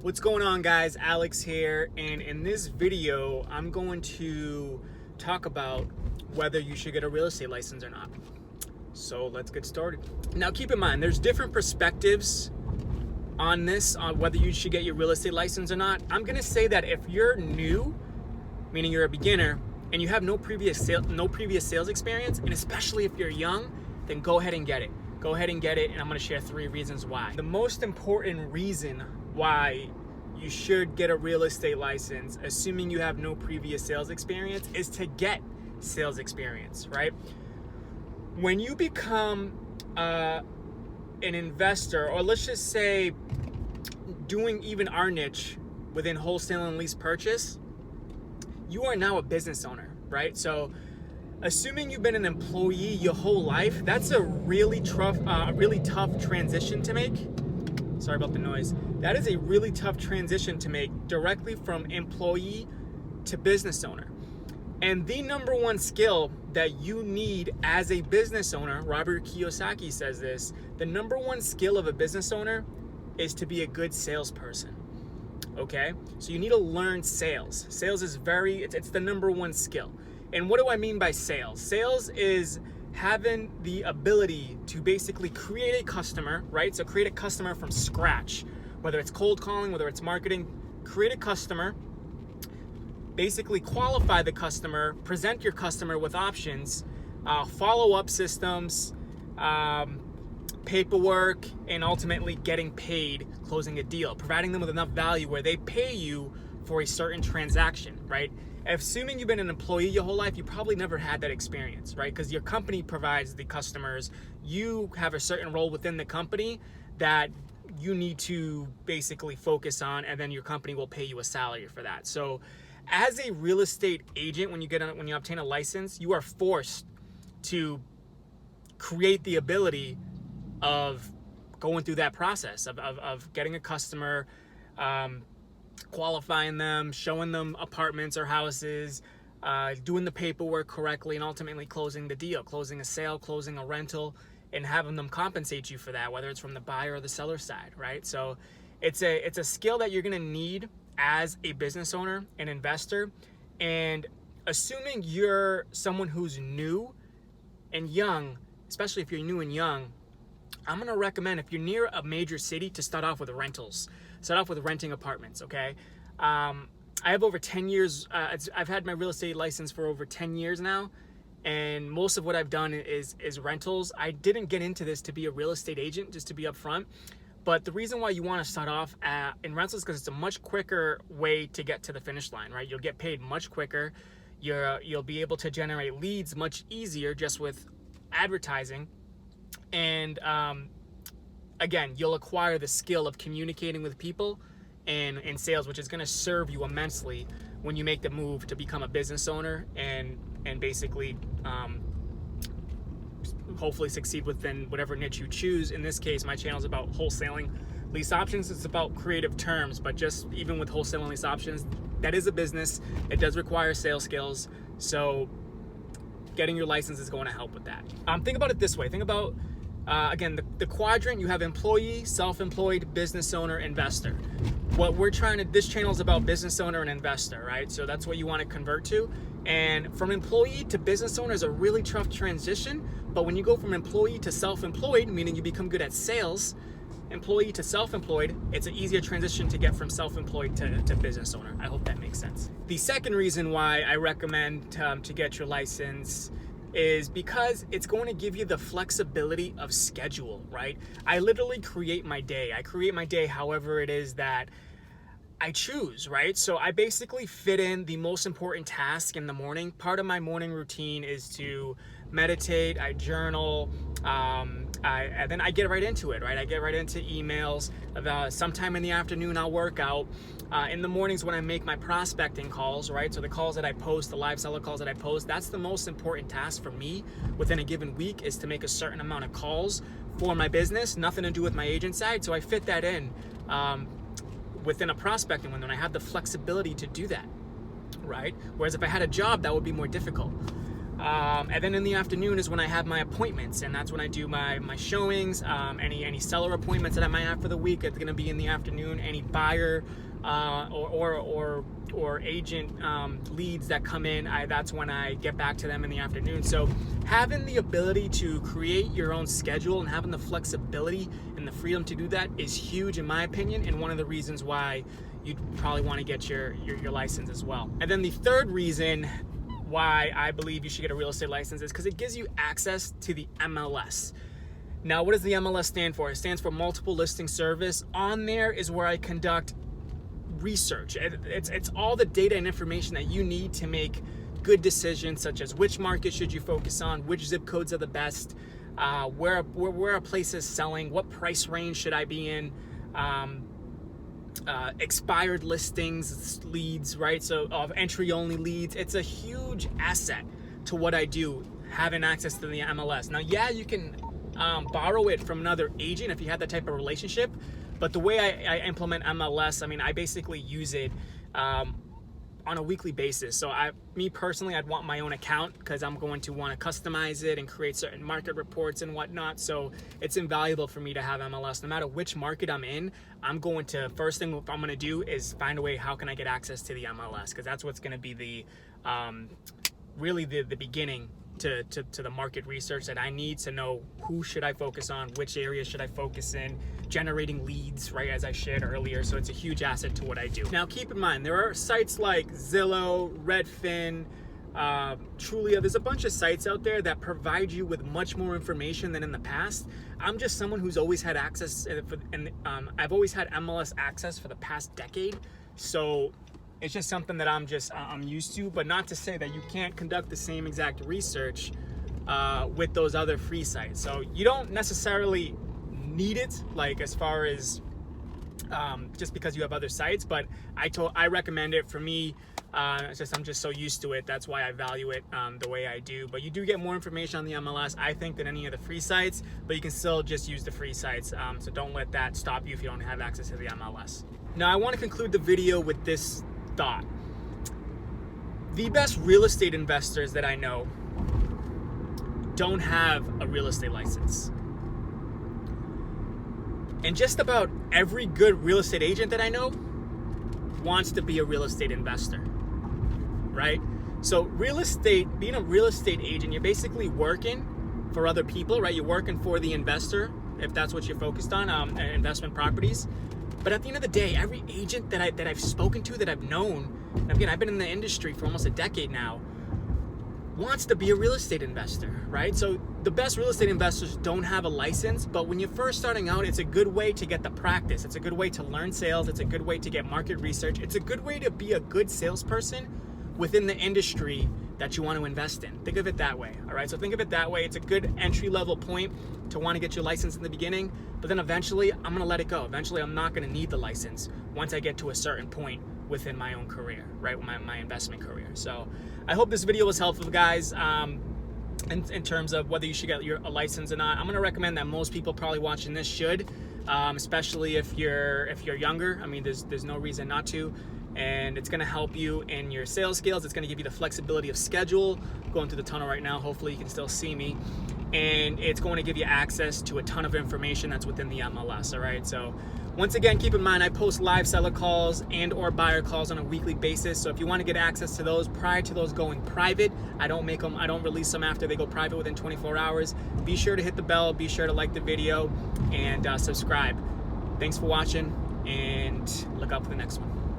What's going on, guys? Alex here, and in this video I'm going to talk about whether you should get a real estate license or not. So let's get started. Now keep in mind, there's different perspectives on this, on whether you should get your real estate license or not. I'm gonna say that if you're new, meaning you're a beginner, and you have no previous sales experience, and especially if you're young, then go ahead and get it. Go ahead and get it, and I'm gonna share 3 reasons why. The most important reason why you should get a real estate license, assuming you have no previous sales experience, is to get sales experience, right? When you become an investor, or let's just say doing even our niche within wholesale and lease purchase, you are now a business owner, right? So assuming you've been an employee your whole life, that's a really tough transition to make. Sorry about the noise. That is a really tough transition to make directly from employee to business owner. And the number one skill that you need as a business owner, Robert Kiyosaki says this, the number one skill of a business owner is to be a good salesperson. Okay? So you need to learn sales. Sales is it's the number one skill. And what do I mean by sales? Sales is having the ability to basically create a customer, right? So create a customer from scratch, whether it's cold calling, whether it's marketing, create a customer, basically qualify the customer, present your customer with options, follow-up systems, paperwork, and ultimately getting paid, closing a deal, providing them with enough value where they pay you for a certain transaction, right? Assuming you've been an employee your whole life, you probably never had that experience, right? Because your company provides the customers. You have a certain role within the company that you need to basically focus on, and then your company will pay you a salary for that. So as a real estate agent, when you obtain a license, you are forced to create the ability of going through that process of getting a customer, qualifying them, showing them apartments or houses, doing the paperwork correctly, and ultimately closing the deal, closing a sale, closing a rental, and having them compensate you for that, whether it's from the buyer or the seller side, right? So it's a skill that you're gonna need as a business owner, an investor. And assuming you're someone who's new and young, especially if you're new and young, I'm gonna recommend, if you're near a major city, to start off with rentals. Start off with renting apartments, okay? I have over 10 years, I've had my real estate license for over 10 years now, and most of what I've done is rentals. I didn't get into this to be a real estate agent, just to be upfront, but the reason why you wanna start off in rentals is because it's a much quicker way to get to the finish line, right? You'll get paid much quicker. You'll be able to generate leads much easier just with advertising. And again, you'll acquire the skill of communicating with people and in sales, which is going to serve you immensely when you make the move to become a business owner and basically hopefully succeed within whatever niche you choose. In this case, my channel is about wholesaling lease options. It's about creative terms, but just even with wholesaling lease options, that is a business. It does require sales skills. So getting your license is going to help with that. Think about it this way. Think about again, the quadrant. You have employee, self-employed, business owner, investor. What we're trying to, this channel is about business owner and investor, right? So that's what you want to convert to. And from employee to business owner is a really tough transition. But when you go from employee to self-employed, meaning you become good at sales, employee to self-employed, it's an easier transition to get from self-employed to business owner. I hope that makes sense. The second reason why I recommend to get your license is because it's going to give you the flexibility of schedule, right? I literally create my day. I create my day however it is that I choose, right? So I basically fit in the most important task in the morning. Part of my morning routine is to meditate, I journal, and then I get right into it, right? I get right into emails. Sometime in the afternoon, I'll work out. In the mornings when I make my prospecting calls, right? So the calls that I post, the live seller calls that I post, that's the most important task for me within a given week, is to make a certain amount of calls for my business, nothing to do with my agent side. So I fit that in within a prospecting window, and I have the flexibility to do that, right? Whereas if I had a job, that would be more difficult. And then in the afternoon is when I have my appointments, and that's when I do my showings. Any seller appointments that I might have for the week, it's going to be in the afternoon. Any buyer or agent leads that come in, that's when I get back to them in the afternoon. So having the ability to create your own schedule and having the flexibility and the freedom to do that is huge, in my opinion, and one of the reasons why you'd probably want to get your license as well. And then the third reason why I believe you should get a real estate license is because it gives you access to the MLS. Now, what does the MLS stand for? It stands for Multiple Listing Service. On there is where I conduct research. It's all the data and information that you need to make good decisions, such as which market should you focus on, which zip codes are the best, where a place is selling, what price range should I be in, expired listings, leads, right? So of entry only leads. It's a huge asset to what I do, having access to the MLS. Now, yeah, you can borrow it from another agent if you have that type of relationship, but the way I implement MLS, I mean, I basically use it on a weekly basis. So me personally, I'd want my own account because I'm going to want to customize it and create certain market reports and whatnot. So it's invaluable for me to have MLS. No matter which market I'm in, I'm going to, first thing I'm going to do is find a way, how can I get access to the MLS? Because that's what's going to be the really the beginning to the market research that I need to know who should I focus on, which areas should I focus in, generating leads, right, as I shared earlier. So it's a huge asset to what I do. Now, keep in mind, there are sites like Zillow, Redfin, Trulia. There's a bunch of sites out there that provide you with much more information than in the past. I'm just someone who's always had access, and I've always had MLS access for the past decade. So it's just something that I'm used to, but not to say that you can't conduct the same exact research with those other free sites. So you don't necessarily need it, like as far as just because you have other sites, but I recommend it. For me, I'm just so used to it. That's why I value it the way I do. But you do get more information on the MLS, I think, than any of the free sites, but you can still just use the free sites. So don't let that stop you if you don't have access to the MLS. Now, I want to conclude the video with this thought. The best real estate investors that I know don't have a real estate license. And just about every good real estate agent that I know wants to be a real estate investor, right? So being a real estate agent, you're basically working for other people, right? You're working for the investor, if that's what you're focused on, investment properties. But at the end of the day, every agent that I've spoken to, that I've known, and again, I've been in the industry for almost a decade now, wants to be a real estate investor, right? So the best real estate investors don't have a license, but when you're first starting out, it's a good way to get the practice. It's a good way to learn sales. It's a good way to get market research. It's a good way to be a good salesperson within the industry that you want to invest in. Think of it that way, all right? So think of it that way. It's a good entry-level point to want to get your license in the beginning, but then eventually I'm going to let it go. Eventually I'm not going to need the license once I get to a certain point within my own career, right? My investment career. So I hope this video was helpful, guys. In terms of whether you should get a license or not, I'm going to recommend that most people probably watching this should, especially if you're younger. I mean, there's no reason not to. And it's going to help you in your sales skills. It's going to give you the flexibility of schedule. I'm going through the tunnel right now. Hopefully you can still see me. And it's going to give you access to a ton of information that's within the MLS, all right? So once again, keep in mind, I post live seller calls and or buyer calls on a weekly basis. So if you want to get access to those prior to those going private, I don't release them after they go private within 24 hours. Be sure to hit the bell. Be sure to like the video and subscribe. Thanks for watching, and look out for the next one.